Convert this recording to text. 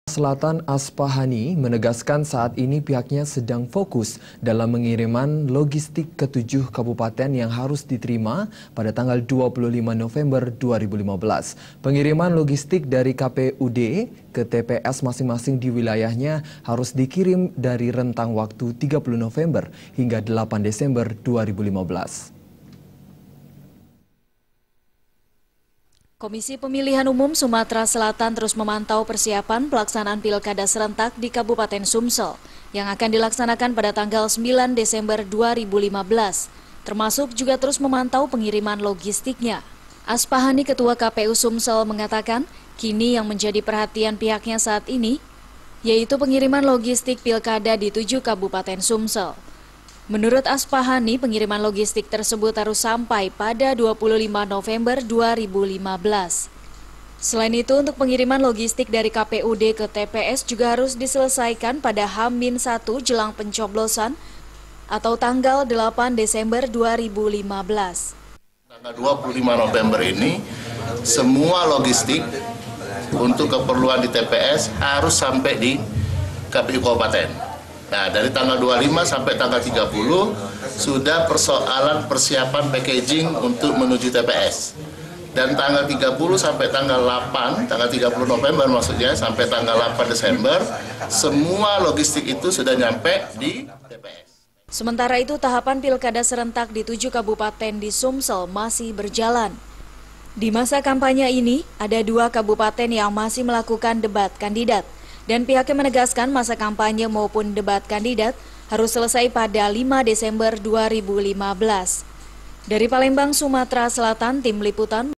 Selatan Aspahani menegaskan saat ini pihaknya sedang fokus dalam pengiriman logistik ke 7 kabupaten yang harus diterima pada tanggal 25 November 2015. Pengiriman logistik dari KPUD ke TPS masing-masing di wilayahnya harus dikirim dari rentang waktu 30 November hingga 8 Desember 2015. Komisi Pemilihan Umum Sumatera Selatan terus memantau persiapan pelaksanaan pilkada serentak di Kabupaten Sumsel yang akan dilaksanakan pada tanggal 9 Desember 2015, termasuk juga terus memantau pengiriman logistiknya. Aspahani, Ketua KPU Sumsel, mengatakan kini yang menjadi perhatian pihaknya saat ini yaitu pengiriman logistik pilkada di 7 Kabupaten Sumsel. Menurut Aspahani, pengiriman logistik tersebut harus sampai pada 25 November 2015. Selain itu, untuk pengiriman logistik dari KPUD ke TPS juga harus diselesaikan pada H-1 jelang pencoblosan atau tanggal 8 Desember 2015. Tanggal 25 November ini, semua logistik untuk keperluan di TPS harus sampai di KPU Kabupaten. Nah, dari tanggal 25 sampai tanggal 30 sudah persoalan persiapan packaging untuk menuju TPS. Dan tanggal 30 sampai tanggal 8, tanggal 30 November maksudnya, sampai tanggal 8 Desember, semua logistik itu sudah nyampe di TPS. Sementara itu, tahapan pilkada serentak di 7 kabupaten di Sumsel masih berjalan. Di masa kampanye ini, ada 2 kabupaten yang masih melakukan debat kandidat. Dan pihaknya menegaskan masa kampanye maupun debat kandidat harus selesai pada 5 Desember 2015. Dari Palembang, Sumatera Selatan, Tim Liputan.